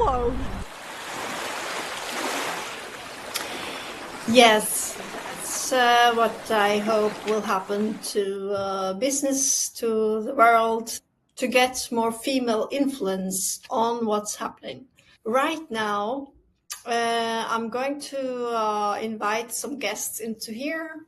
Hello. Yes, that's what I hope will happen to business, to the world, to get more female influence on what's happening. Right now, I'm going to invite some guests into here.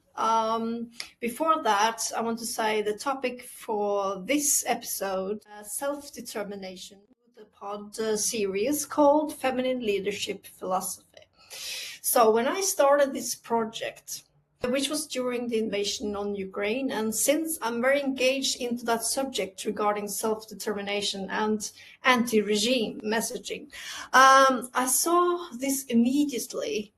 Before that, I want to say the topic for this episode, self-determination, the pod series called Feminine Leadership Philosophy. So when I started this project, which was during the invasion on Ukraine, and since I'm very engaged into that subject regarding self-determination and anti-regime messaging, I saw this immediately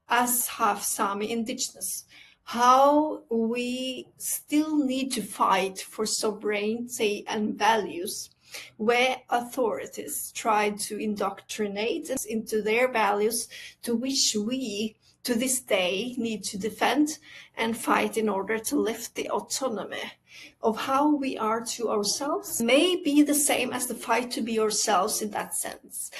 as half Sami indigenous, how we still need to fight for sovereignty and values, where authorities try to indoctrinate us into their values, to which we, to this day, need to defend and fight in order to lift the autonomy of how we are to ourselves, may be the same as the fight to be ourselves in that sense.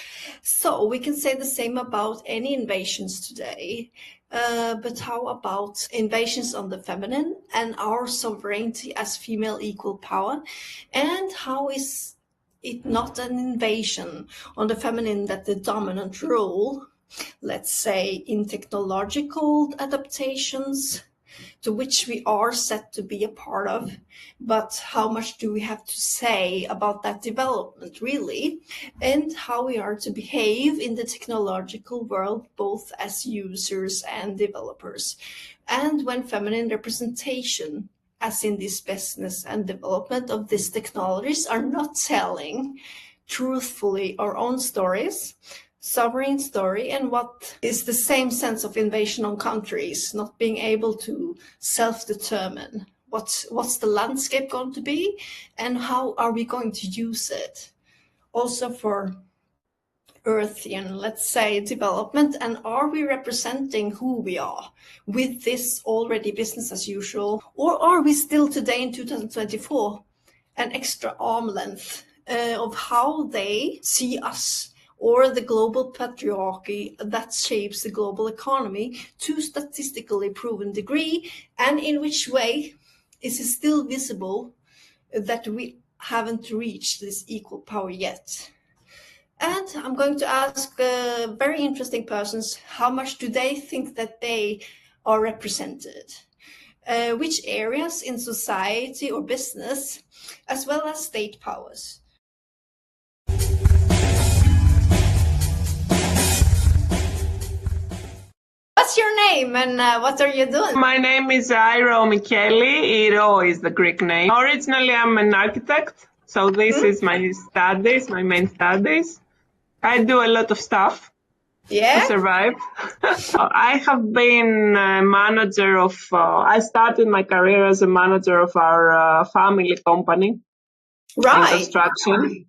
So we can say the same about any invasions today. But how about invasions on the feminine and our sovereignty as female equal power? And how is it not an invasion on the feminine that the dominant role, let's say in technological adaptations, to which we are set to be a part of, but how much do we have to say about that development really, and how we are to behave in the technological world, both as users and developers. And when feminine representation, as in this business and development of these technologies, are not telling truthfully our own stories, sovereign story, and what is the same sense of invasion on countries, not being able to self-determine what's the landscape going to be and how are we going to use it. Also for Earthian, let's say, development, and are we representing who we are with this already business as usual, or are we still today in 2024 an extra arm length of how they see us, or the global patriarchy that shapes the global economy to statistically proven degree, and in which way is it still visible that we haven't reached this equal power yet? And I'm going to ask very interesting persons, how much do they think that they are represented? Which areas in society or business, as well as state powers? What's your name and what are you doing? My name is Iro Mich. Iro is the Greek name. Originally, I'm an architect, so this is my studies, my main studies. I do a lot of stuff to survive. I have been a manager of, I started my career as a manager of our family company. Right. In construction.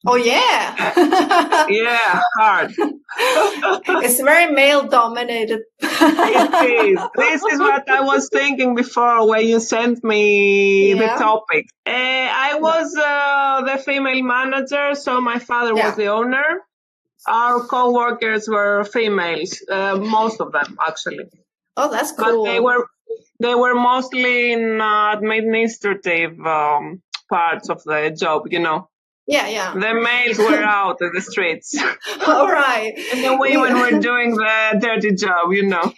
Oh, yeah. Yeah, hard. It's very male-dominated. It is. This is what I was thinking before when you sent me the topic. I was the female manager, so my father was the owner. Our co-workers were females, most of them, actually. Oh, that's cool. But they were mostly in administrative parts of the job, you know. Yeah. The males were out in the streets. All right. And the women were doing the dirty job, you know.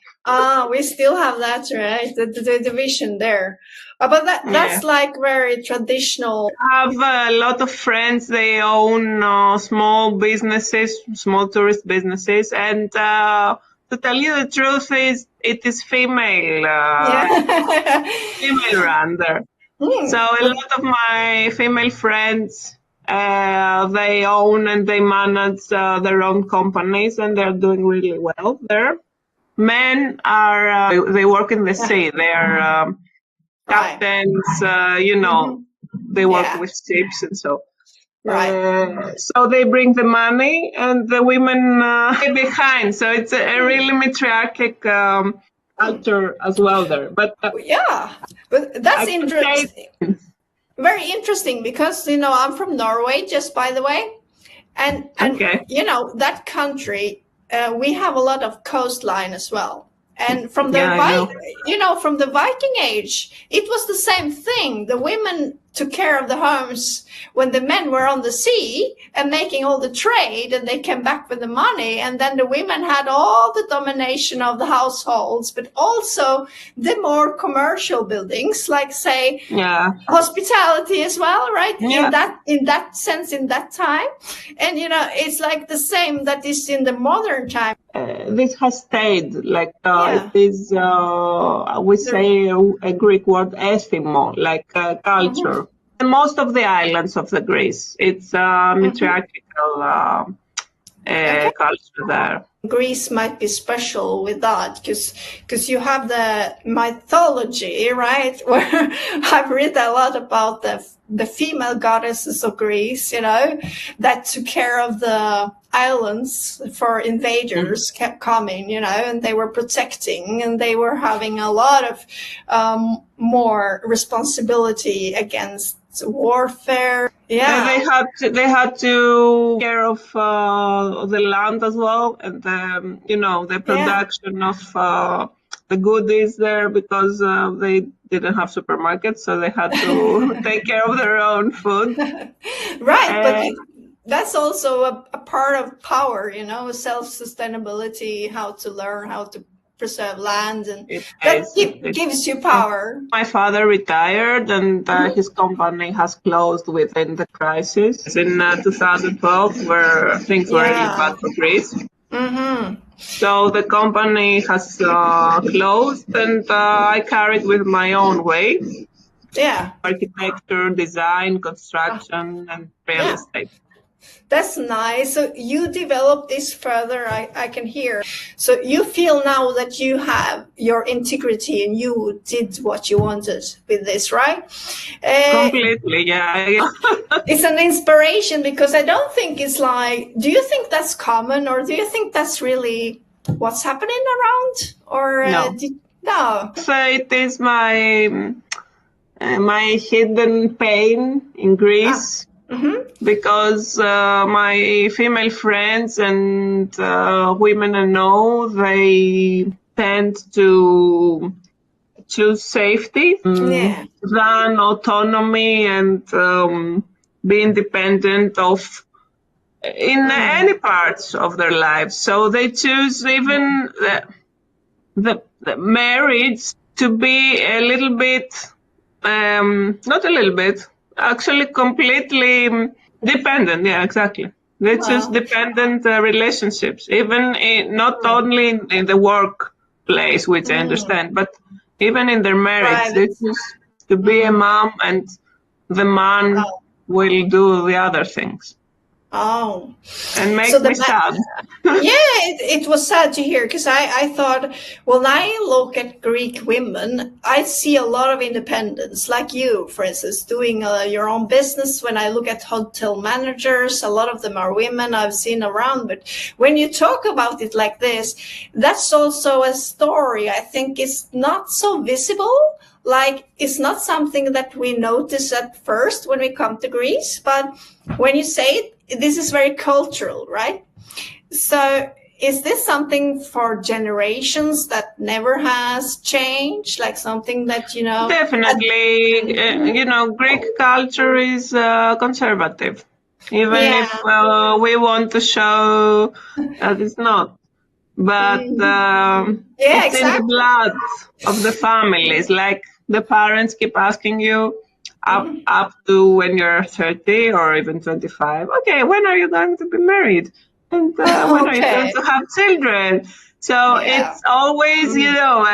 We still have that, right? The division there. But that's like very traditional. I have a lot of friends, they own small businesses, small tourist businesses. And to tell you the truth is, it is female run there. So a lot of my female friends, they own and they manage their own companies, and they're doing really well there. Men are, they work in the sea. They are captains, you know, they work with ships and so. So they bring the money and the women stay behind. So it's a really matriarchic culture as well there. But but that's interesting. Very interesting because, you know, I'm from Norway, just by the way. And Okay. you know, that country, we have a lot of coastline as well. And from the Yeah, I know. you know, from the Viking age, it was the same thing. The women took care of the homes when the men were on the sea and making all the trade, and they came back with the money. And then the women had all the domination of the households, but also the more commercial buildings, like say, hospitality as well, right? Yeah. In that sense, in that time. And you know, it's like the same that is in the modern time. This has stayed, like it is, we say a Greek word, ethimo, like culture. And most of the islands of the Greece, it's matriarchal culture there. Greece might be special with that because you have the mythology, right? Where I've read a lot about the female goddesses of Greece, you know, that took care of the islands for invaders kept coming, you know, and they were protecting, and they were having a lot of more responsibility against warfare. Yeah, they had to care of the land as well, and you know, the production of the goodies there, because they didn't have supermarkets, so they had to take care of their own food. Right, but that's also a part of power, you know, self-sustainability, how to learn how to preserve land, and that gives you power. My father retired, and his company has closed within the crisis in 2012, where things were really bad for Greece. So the company has closed, and I carried with my own way. Yeah. Architecture, design, construction, and real estate. That's nice. So you develop this further, I can hear. So you feel now that you have your integrity and you did what you wanted with this, right? Completely, yeah. It's an inspiration, because I don't think it's like, do you think that's common, or do you think that's really what's happening around? Or no? So it is my hidden pain in Greece. Because my female friends and women I know, they tend to choose safety than autonomy and be independent of in any parts of their lives. So they choose even the marriage to be a little bit, not a little bit, actually completely dependent. Yeah, exactly. They choose dependent relationships, even not only in the workplace, which I understand, but even in their marriage. They choose to be a mom, and the man will do the other things. And makes me sad. It was sad to hear, because I thought, when I look at Greek women, I see a lot of independence, like you, for instance, doing your own business. When I look at hotel managers, a lot of them are women I've seen around. But when you talk about it like this, that's also a story I think is not so visible. Like, it's not something that we notice at first when we come to Greece, but when you say it, this is very cultural, right? So is this something for generations that never has changed? Like something that, you know... Definitely, you know, Greek culture is conservative, even if we want to show that it's not. But it's in the blood of the families. Like, the parents keep asking you up to when you're 30 or even 25. Okay, when are you going to be married? And when are you going to have children? So it's always, you know...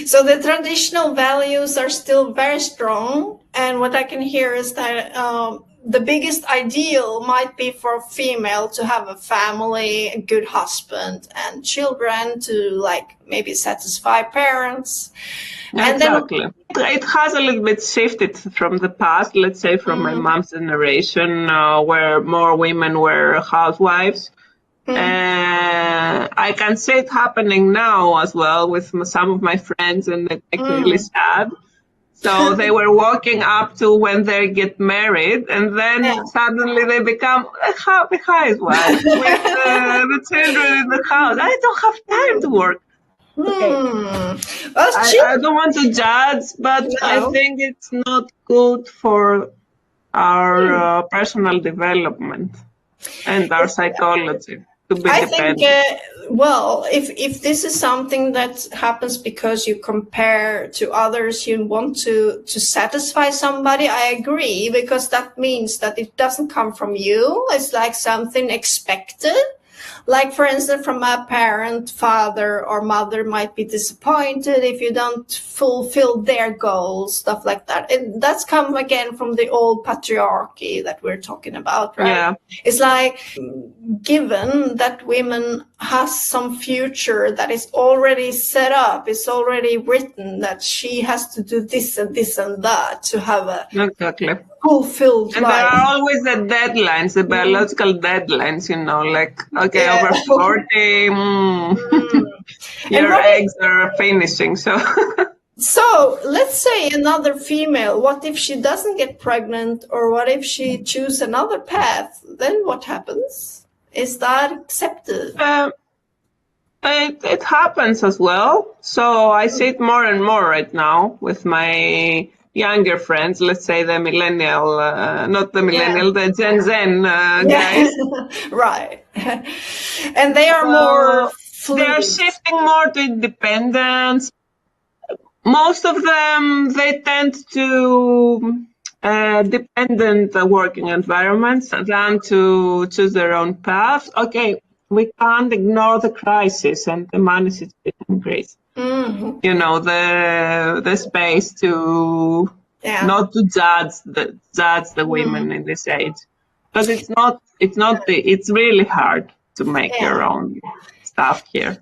So the traditional values are still very strong. And what I can hear is that the biggest ideal might be for a female to have a family, a good husband, and children to, like, maybe satisfy parents. Exactly. And then it has a little bit shifted from the past, let's say from my mom's generation, where more women were housewives. I can see it happening now as well with some of my friends, and it makes me really sad. So they were walking up to when they get married, and then suddenly they become a happy housewife with the children in the house. I don't have time to work. Okay. I don't want to judge, but I think it's not good for our personal development and our psychology to be dependent. If this is something that happens because you compare to others, you want to satisfy somebody, I agree, because that means that it doesn't come from you. It's like something expected. Like, for instance, from a parent, father or mother might be disappointed if you don't fulfill their goals, stuff like that. And that's come again from the old patriarchy that we're talking about, right? Yeah. It's like, given that women has some future that is already set up, it's already written that she has to do this and this and that to have a fulfilled and life. There are always the deadlines, the biological deadlines, like, okay, over 40, your eggs are finishing. So let's say another female, what if she doesn't get pregnant, or what if she chooses another path? Then what happens? Is that accepted? It happens as well. So I see it more and more right now with my younger friends, let's say the millennial, not the millennial, the Gen Z guys. Right. And they are more fluid. They are shifting more to independence. Most of them, they tend to dependent working environments than to choose their own path. Okay, we can't ignore the crisis and the money situation in Greece. Mm-hmm. The space to not to judge the women in this age, but it's really hard to make your own stuff here.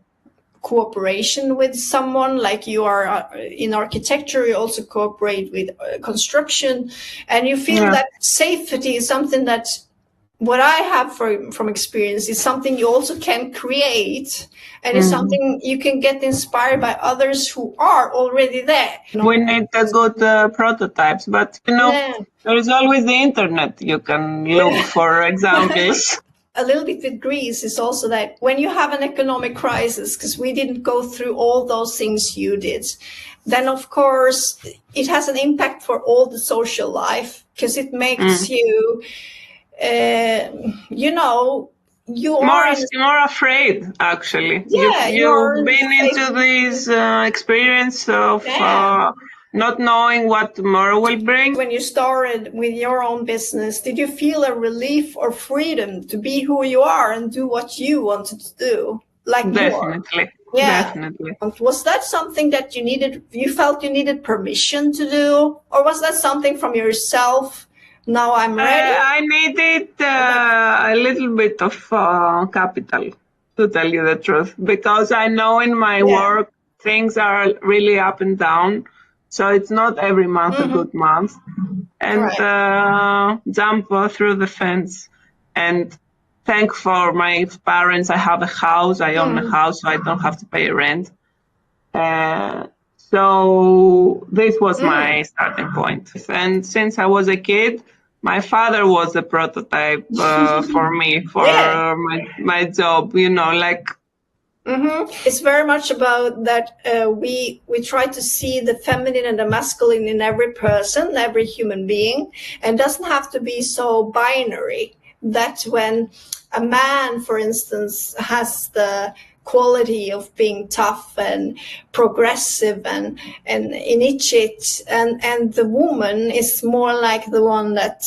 Cooperation with someone, like you are in architecture, you also cooperate with construction, and you feel that safety is something that, what I have from experience, is something you also can create, and it's something you can get inspired by others who are already there. We need good prototypes, but there is always the internet. You can look for examples. A little bit with Greece is also that when you have an economic crisis, because we didn't go through all those things you did, then of course it has an impact for all the social life, because it makes you, you are more afraid, actually. Yeah, you've been into this experience of not knowing what tomorrow will bring. When you started with your own business, did you feel a relief or freedom to be who you are and do what you wanted to do? Definitely. Definitely. Was that something that you felt you needed permission to do? Or was that something from yourself? Now I'm ready. I needed a little bit of capital, to tell you the truth, because I know in my work things are really up and down. So it's not every month a good month. And jump through the fence. And thank for my parents, I have a house, I own a house, so I don't have to pay rent. So this was my starting point. And since I was a kid, my father was the prototype for me, for my job, It's very much about that we try to see the feminine and the masculine in every person, every human being, and doesn't have to be so binary. That when a man, for instance, has the quality of being tough and progressive and initiate, and the woman is more like the one that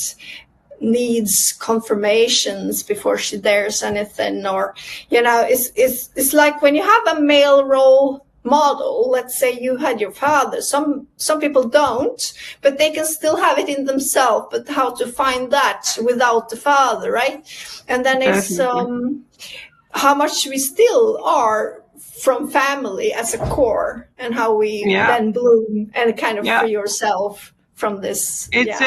needs confirmations before she dares anything, or it's like when you have a male role model, let's say you had your father, some people don't, but they can still have it in themselves, but how to find that without the father, right? And then it's how much we still are from family as a core, and how we then bloom and kind of free yourself from this. It's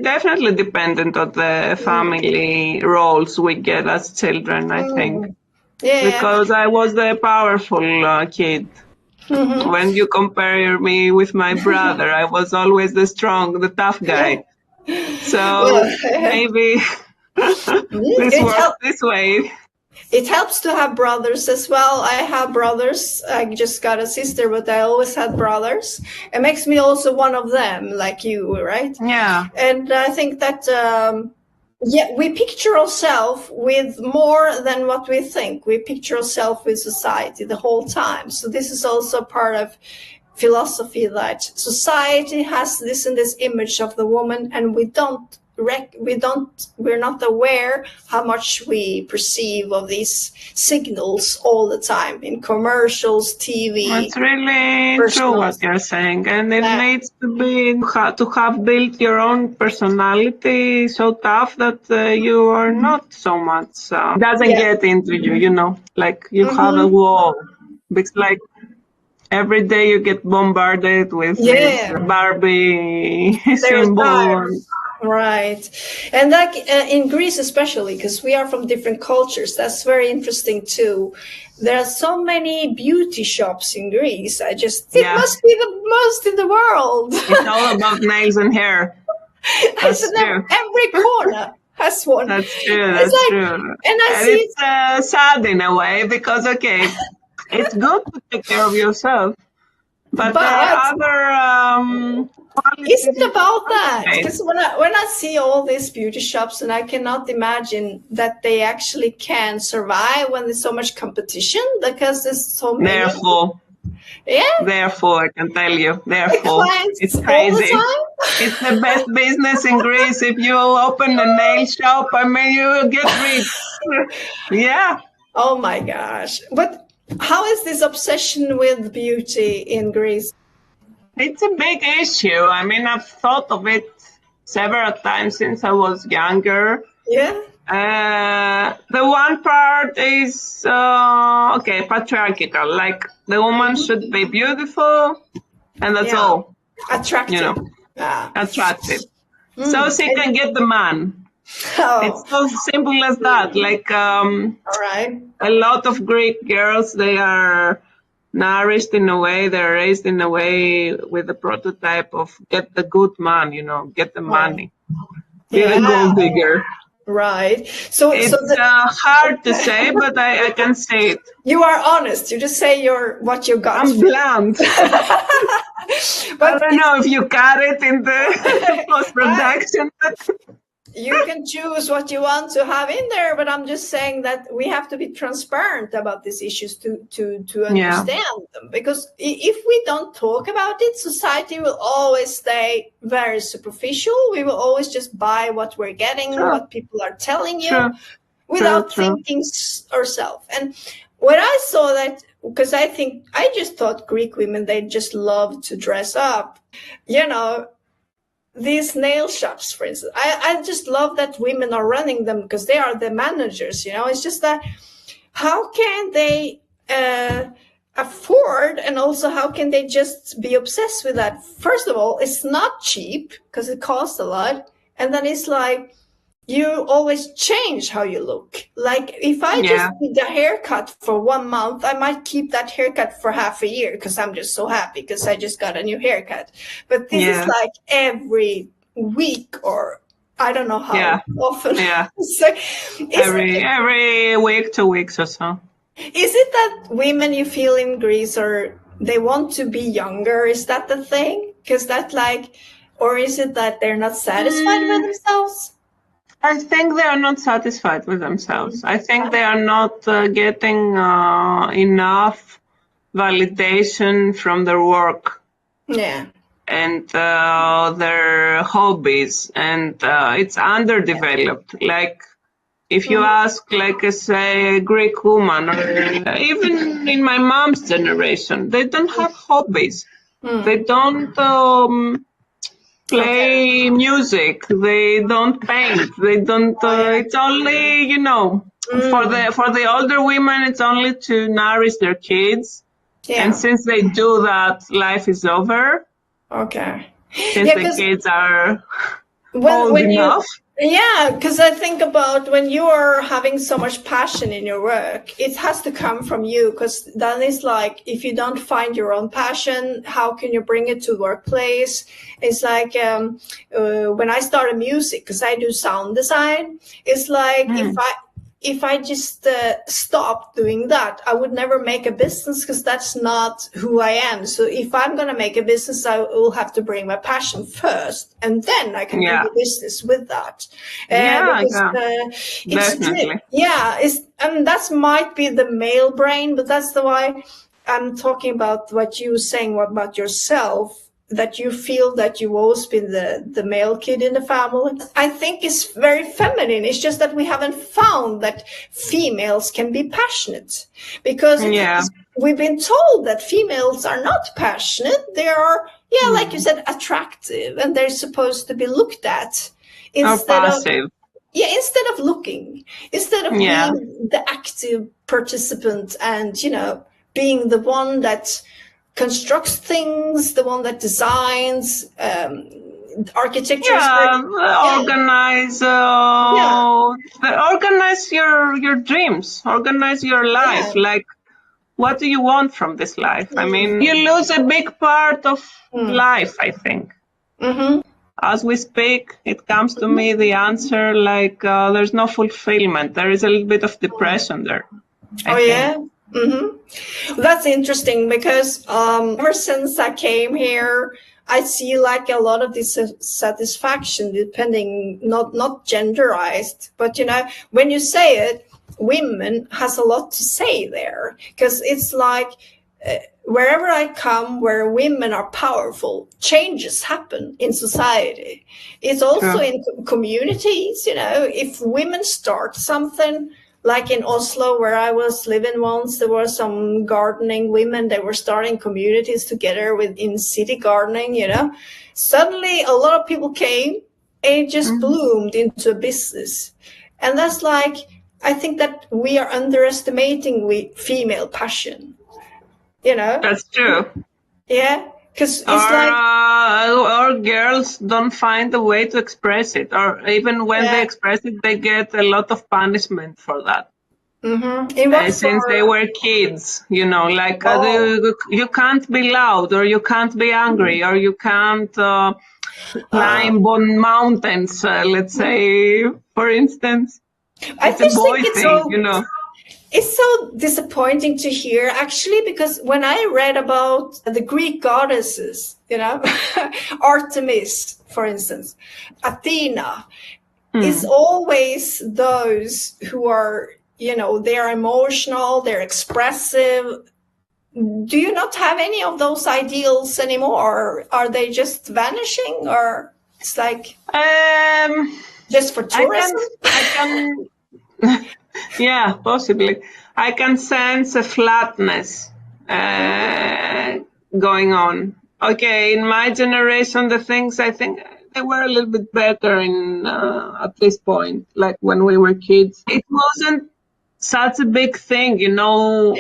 definitely dependent on the family roles we get as children, I think. Because I was the powerful kid. When you compare me with my brother, I was always the strong, the tough guy. So maybe this works this way. It helps to have brothers as well. I have brothers. I just got a sister, but I always had brothers. It makes me also one of them, like you, right? Yeah. And I think that, we picture ourselves with more than what we think. We picture ourselves with society the whole time. So this is also part of philosophy, that society has this and this image of the woman, and we're not aware how much we perceive of these signals all the time in commercials, TV. It's really true what you're saying, and it needs to be to have built your own personality so tough that you are not so much doesn't get into you, you know, like you have a wall. It's like every day you get bombarded with this Barbie symbol. Right. And like in Greece especially, because we are from different cultures, that's very interesting too. There are so many beauty shops in Greece. It must be the most in the world. It's all about nails and hair. That's true. Every corner has one. That's true. That's true. And it's sad in a way because, it's good to take care of yourself. But the other isn't about that, because when I see all these beauty shops, and I cannot imagine that they actually can survive when there's so much competition, because there's so many. Therefore, I can tell you, it's crazy. It's the best business in Greece. If you open a nail shop, I mean, you will get rich. Oh my gosh! But how is this obsession with beauty in Greece? It's a big issue. I mean, I've thought of it several times since I was younger. Yeah. The one part is, patriarchal. Like, the woman should be beautiful, and that's all. Attractive. You know, attractive. So she can get the man. It's so simple as that. Like, a lot of Greek girls, they are nourished in a way, they're raised in a way with the prototype of get the good man, you know, get the money, be the gold digger. Right. So it's hard to say, but I can say it. You are honest. You just say what you got. I'm blunt. But I don't know if you cut it in the post-production. You can choose what you want to have in there, but I'm just saying that we have to be transparent about these issues to understand them. Because if we don't talk about it, society will always stay very superficial. We will always just buy what we're getting, what people are telling you, without thinking ourselves. And when I saw that, because I just thought Greek women, they just love to dress up, you know. These nail shops, for instance, I just love that women are running them because they are the managers, you know. It's just that how can they afford, and also how can they just be obsessed with that? First of all, it's not cheap because it costs a lot. And then it's like, you always change how you look. Like if I just need a haircut for 1 month, I might keep that haircut for half a year because I'm just so happy because I just got a new haircut. But this is like every week, or I don't know how often. So every week, 2 weeks or so. Is it that women you feel in Greece, or they want to be younger? Is that the thing? Because that or is it that they're not satisfied with themselves? I think they are not satisfied with themselves. I think they are not getting enough validation from their work. And their hobbies. And it's underdeveloped. Like, if you ask, like, say, a Greek woman, or even in my mom's generation, they don't have hobbies. They don't play music, they don't paint, they don't it's only, you know, for the older women, it's only to nourish their kids, and since they do that, life is over. Since the kids are when you, enough. yeah, because I think about when you are having so much passion in your work, it has to come from you, because then it's like, if you don't find your own passion, how can you bring it to the workplace? It's like when I started music, because I do sound design, it's like if I just stopped doing that, I would never make a business, because that's not who I am. So if I'm going to make a business, I will have to bring my passion first, and then I can do the business with that. Definitely. And that might be the male brain, but that's the why I'm talking about what you were saying about yourself, that you feel that you've always been the male kid in the family. I think it's very feminine. It's just that we haven't found that females can be passionate, because we've been told that females are not passionate. They are, like you said, attractive, and they're supposed to be looked at instead of looking, instead of being the active participant, and being the one that constructs things, the one that designs, architecture. Organize your dreams, organize your life. Like, what do you want from this life? I mean, you lose a big part of life, I think. As we speak, it comes to me the answer, like, there's no fulfillment. There is a little bit of depression there. I think. That's interesting, because ever since I came here, I see like a lot of dissatisfaction, depending, not genderized, but when you say it, women has a lot to say there, because it's like wherever I come, where women are powerful, changes happen in society. It's also in communities. If women start something, like in Oslo, where I was living once, there were some gardening women. They were starting communities together in city gardening, Suddenly, a lot of people came, and it just bloomed into a business. And that's like, I think that we are underestimating female passion, That's true. Yeah, because it's or girls don't find a way to express it, or even when they express it, they get a lot of punishment for that. Since they were kids, like you can't be loud, or you can't be angry, or you can't climb on mountains, let's say, for instance. It's a boy thing, It's so disappointing to hear, actually, because when I read about the Greek goddesses, Artemis, for instance, Athena, is always those who are, they're emotional, they're expressive. Do you not have any of those ideals anymore? Are they just vanishing, or it's like just for tourism? I can yeah, possibly. I can sense a flatness going on. Okay, in my generation, the things, I think they were a little bit better at this point, like when we were kids. It wasn't such a big thing, how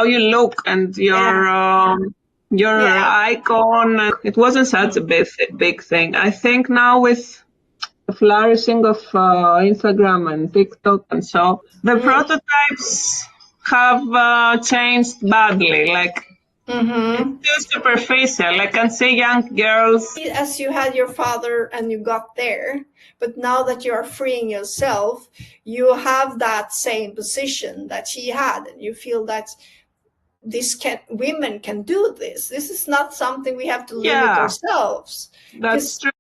you look and your icon. It wasn't such a big thing. I think now with the flourishing of Instagram and TikTok and so, the prototypes have changed badly. Like, it's too superficial. I can see young girls. As you had your father and you got there, but now that you are freeing yourself, you have that same position that he had, and you feel that women can do this. This is not something we have to limit ourselves. That's true.